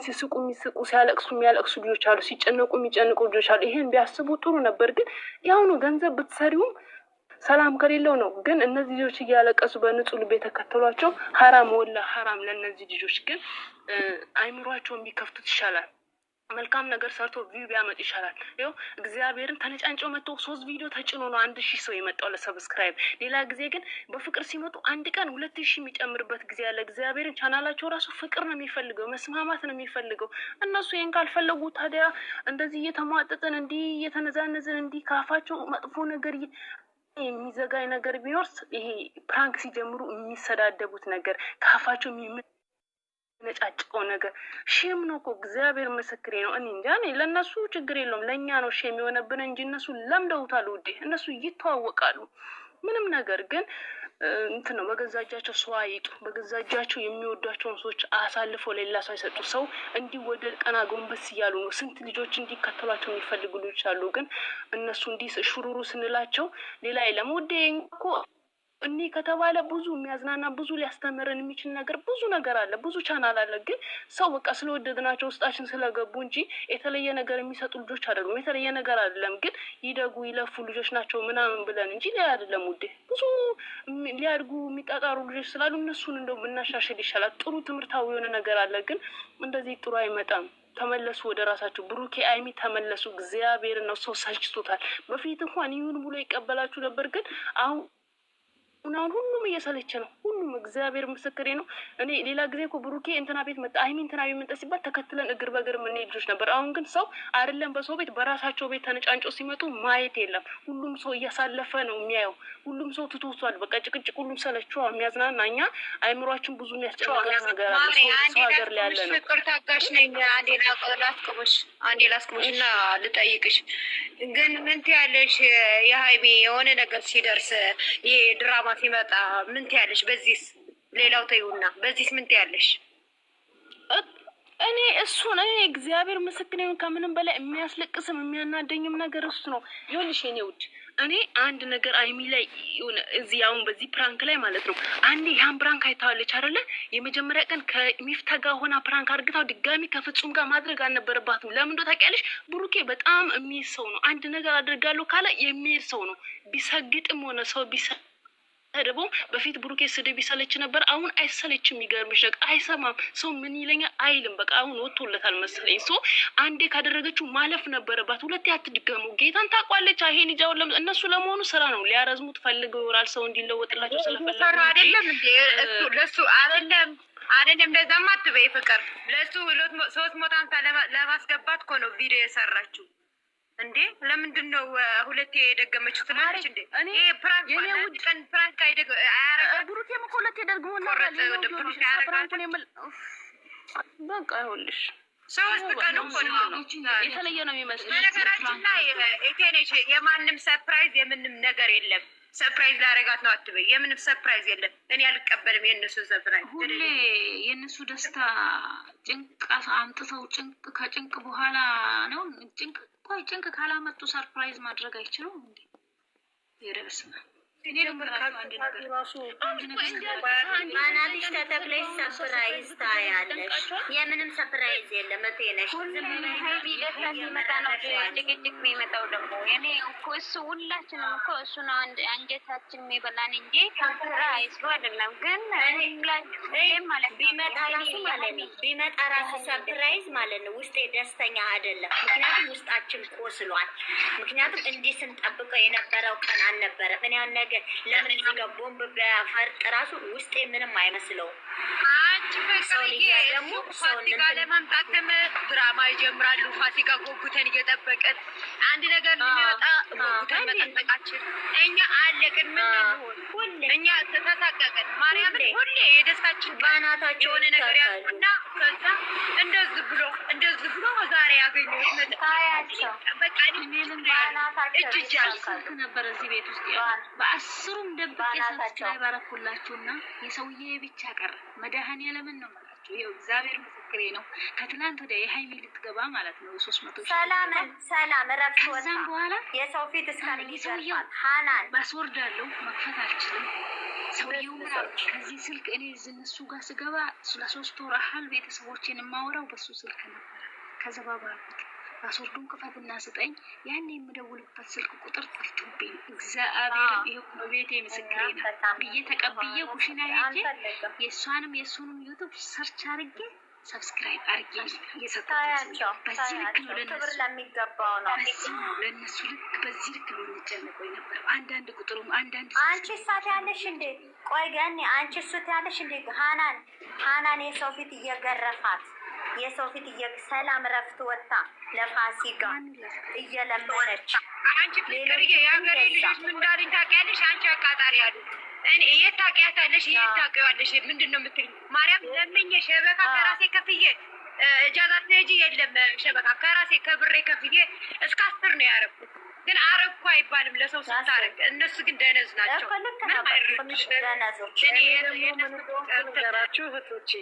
ሲስቁ የሚስቁ ሲያለቅሱ የሚያለቅሱ ልጆች አሉ፣ ሲጨነቁ የሚጨንቁ ልጆች አሉ። ይሄን ቢያስቡ ጥሩ ነበር። ግን ያው ነው ገንዘብ ብትሰሪውም ሰላም ከሌለው ነው። ግን እነዚህ ልጆች እያለቀሱ በንጹህ ልብ የተከተሏቸው ሀራም ወላ ሀራም። ለእነዚህ ልጆች ግን አይምሯቸውን ቢከፍቱት ይሻላል። መልካም ነገር ሰርቶ ቪው ቢያመጥ ይሻላል። ይኸው እግዚአብሔርን ተነጫንጨው መጥቶ 3 ቪዲዮ ተጭኖ ነው 1000 ሰው የመጣው ለሰብስክራይብ። ሌላ ጊዜ ግን በፍቅር ሲመጡ አንድ ቀን 2000 የሚጨምርበት ጊዜ አለ። እግዚአብሔርን ቻናላቸው ራሱ ፍቅር ነው የሚፈልገው፣ መስማማት ነው የሚፈልገው። እነሱ ይሄን ካልፈለጉ ታዲያ እንደዚህ እየተሟጠጥን እንዲህ እየተነዛነዝን እንዲህ ካፋቸው መጥፎ ነገር የሚዘጋኝ ነገር ቢኖርስ ይሄ ፕራንክ ሲጀምሩ የሚሰዳደቡት ነገር ካፋቸው ነጫጭቀው ነገር ሼም ነው እኮ እግዚአብሔር ምስክሬ ነው። እኔ እንጃ ለእነሱ ችግር የለውም፣ ለእኛ ነው ሼም የሆነብን እንጂ እነሱ ለምደውታል ውዴ። እነሱ ይተዋወቃሉ ምንም ነገር ግን እንትን ነው። በገዛ እጃቸው ሰው አይጡ፣ በገዛ እጃቸው የሚወዷቸውን ሰዎች አሳልፈው ሌላ ሰው አይሰጡ። ሰው እንዲወደድ ቀና ጎንበስ እያሉ ነው። ስንት ልጆች እንዲከተሏቸው የሚፈልጉ ልጆች አሉ። ግን እነሱ እንዲህ ሹሩሩ ስንላቸው ሌላ የለም ውዴ እኮ እኔ ከተባለ ብዙ የሚያዝናና ብዙ ሊያስተምረን የሚችል ነገር ብዙ ነገር አለ፣ ብዙ ቻናል አለ። ግን ሰው በቃ ስለወደድናቸው ውስጣችን ስለገቡ እንጂ የተለየ ነገር የሚሰጡ ልጆች አይደሉም። የተለየ ነገር አይደለም፣ ግን ይደጉ ይለፉ ልጆች ናቸው ምናምን ብለን እንጂ ሌላ አይደለም ውዴ። ብዙ ሊያድጉ የሚጣጣሩ ልጆች ስላሉ እነሱን እንደው ብናሻሽል ይሻላል። ጥሩ ትምህርታዊ የሆነ ነገር አለ፣ ግን እንደዚህ ጥሩ አይመጣም። ተመለሱ ወደ ራሳችሁ። ብሩኬ አይሚ ተመለሱ። እግዚአብሔር ነው ሰው ሰልችቶታል። በፊት እንኳን ይሁን ብሎ ይቀበላችሁ ነበር፣ ግን አሁን ሁሉም እየሰለቸ ነው። ሁሉም እግዚአብሔር ምስክሬ ነው። እኔ ሌላ ጊዜ እኮ ብሩኬ እንትና ቤት መጣ አይሚ እንትና ቤት መጣ ሲባል ተከትለን እግር በእግር የምንሄድ ልጆች ነበር። አሁን ግን ሰው አይደለም በሰው ቤት በራሳቸው ቤት ተነጫንጮ ሲመጡ ማየት የለም። ሁሉም ሰው እያሳለፈ ነው የሚያየው። ሁሉም ሰው ትቶቷል። በቃ ጭቅጭቅ ሁሉም ሰለችው። የሚያዝናና እኛ አይምሯችን ብዙ የሚያስጨንቀን ነገር አለ። ሰው ሀገር ላይ ያለ ነው። ፍቅር ታጋሽ ነኝ። አንዴ ላስቆምሽ እና ልጠይቅሽ ግን ምን ትያለሽ? የሀይሚ የሆነ ነገር ሲደርስ ይሄ ድራማ ሲመጣ ምን ትያለሽ? በዚህስ ሌላው ተይውና በዚህስ ምን ትያለሽ? እኔ እግዚአብሔር ምስክር ነው። ከምንም በላይ የሚያስለቅስም የሚያናደኝም ነገር እሱ ነው። ይኸውልሽ የኔ ውድ እኔ አንድ ነገር አይሚ ላይ እዚህ አሁን በዚህ ፕራንክ ላይ ማለት ነው። አንዴ ያን ፕራንክ አይታዋለች አይደለ? የመጀመሪያ ቀን ከሚፍታ ጋር ሆና ፕራንክ አድርግታው ድጋሚ ከፍጹም ጋር ማድረግ አልነበረባትም። ለምን እንደው ታውቂያለሽ? ብሩኬ በጣም የሚሄድ ሰው ነው። አንድ ነገር አድርጋለሁ ካለ የሚሄድ ሰው ነው። ቢሰግጥም ሆነ ሰው ተደቦ በፊት ብሩኬ ስድብ ይሰለች ነበር። አሁን አይሰለችም። የሚገርምሽ ነገር አይሰማም። ሰው ምን ይለኛል አይልም። በቃ አሁን ወጥቶለታል መሰለኝ። ሶ አንዴ ካደረገችው ማለፍ ነበረባት። ሁለቴ አትድገሙ። ጌታን ታውቋለች። ይሄን ይጃው እነሱ ለመሆኑ ስራ ነው ሊያረዝሙት ፈልገው ይወራል። ሰው እንዲለወጥላቸው ስለፈለጉ አይደለም እንዴ? ለሱ አይደለም እንደዛማ አትበይ ፍቅር። ለሱ 350 ለማስገባት እኮ ነው ቪዲዮ የሰራችው እንዴ። ለምንድን ነው ሁለቴ የደገመችው? ትላለች እንዴ እኔ ፕራንክ የኔ ቀን ፕራንክ ብሩኬም እኮ ሁለቴ ደግሞ በቃ ይኸውልሽ 3 ቀን እኮ ነው የተለየ ነው የሚመስለው። በነገራችን ላይ እቴኔሽ የማንም ሰርፕራይዝ የምንም ነገር የለም። ሰርፕራይዝ ላረጋት ነው አትበይ። የምንም ሰርፕራይዝ የለም። እኔ አልቀበልም የእነሱ ሰርፕራይዝ። ሁሌ የእነሱ ደስታ ጭንቅ አምጥተው ከጭንቅ በኋላ ነው ጭንቅ ካላመጡ ሰርፕራይዝ ማድረግ አይችሉም እንዴ? ይረብስና ማናትሽ ተተክለሽ ሰፕራይዝ ታያለሽ። የምንም ሰፕራይዝ የለም። እቴነሽ ሲመጣ ነው ጭቅጭቅ የሚመጣው። ደግሞ እኔ እኮ እሱ ሁላችንም እኮ እሱ ነው አንጀታችን የሚበላን እንጂ ስራ አይስሩ አይደለም። ግን ቢመጣ ራሱ ሰርፕራይዝ ማለት ነው ውስጤ ደስተኛ አይደለም። ምክንያቱም ውስጣችን ቆስሏል። ምክንያቱም እንዲህ ስንጠብቀው የነበረው ቀን አልነበረም። እኔ ያን ነገር ለምን እዚህ ቦምብ በፈርጥ ራሱ ውስጤ ምንም አይመስለውም። ፋሲካ ለመምጣትም ድራማ ይጀምራሉ። ፋሲካ ጎጉተን እየጠበቅን አንድ ነገር ሊመጣ ጎጉተን መጠበቃችን እኛ አለቅን። ምን ሆን እኛ ተሳቀቅን። ማርያምን ሁሌ የደስታችን ባናታቸው የሆነ ነገር ያሉና ከዛ እንደዚህ ብሎ ዛሬ ያገኘሁት መጣያቸው በቃ እጅ ነበር እዚህ ቤት ውስጥ በአስሩም ደብቄ ሰብስክራይብ አደረኩላችሁና የሰውዬ ብቻ ቀረ። መድኃኒዓለምን ነው የምላችሁ። ናቸው። ይኸው እግዚአብሔር ምስክሬ ነው። ከትናንት ወዲያ የሀይሚ ልትገባ ማለት ነው 300 ሰላም ረፍት ወጣ። ከዛም በኋላ የሰው ፊት እስካን ሰውየው ሃናን ባስወርድ አለው መክፈት አልችልም። ሰውየው ከዚህ ስልክ እኔ እነሱ ጋር ስገባ ለ3 ወር ያህል ቤተሰቦችን የማወራው በሱ ስልክ ነበረ። ከዘባባልኩት ፓስወርዱን ክፈትና ስጠኝ። ያን የምደውልበት ስልክ ቁጥር ጠፍቶብኝ እግዚአብሔር ይሄው በቤቴ ምስክሬ ነው ብዬ ተቀብዬ ኩሽና ሄጄ የእሷንም የእሱንም ዩቱብ ሰርች አድርጌ ሰብስክራይብ አድርጌ እየሰጣቸው በዚህ ልክ ነው ክብር ለሚገባው ነው። ለእነሱ ልክ በዚህ ልክ ነው የሚጨነቀው የነበረው። አንዳንድ ቁጥሩም አንዳንድ አንቺ እሳት ያለሽ እንዴ? ቆይ ገኒ አንቺ እሱት ያለሽ እንዴ? ሃናን የሰው ፊት እየገረፋት የሰው ፊት ሰላም ረፍት ወጣ ለፋሲካ እየለመነች አንቺ ፍቅርዬ የሀገሬ ልጆች ምን እንዳለኝ ታውቂያለሽ? አንቺ አቃጣሪ ያሉ እኔ የት ታውቂያታለሽ? የት ታውቂዋለሽ? ምንድን ነው የምትልኝ? ማርያም ለምኜ ሸበካ ከራሴ ከፍዬ እጃዛት ነጂ የለም ሸበካ ከራሴ ከብሬ ከፍዬ እስከ 10 ነው ያረኩት። ግን አረኩ አይባልም ለሰው ስታረግ። እነሱ ግን ደነዝ ናቸው። ምን አይደረግሽ ደነዞች። እኔ ደግሞ ምን እንደሆነ ነገራችሁ እህቶቼ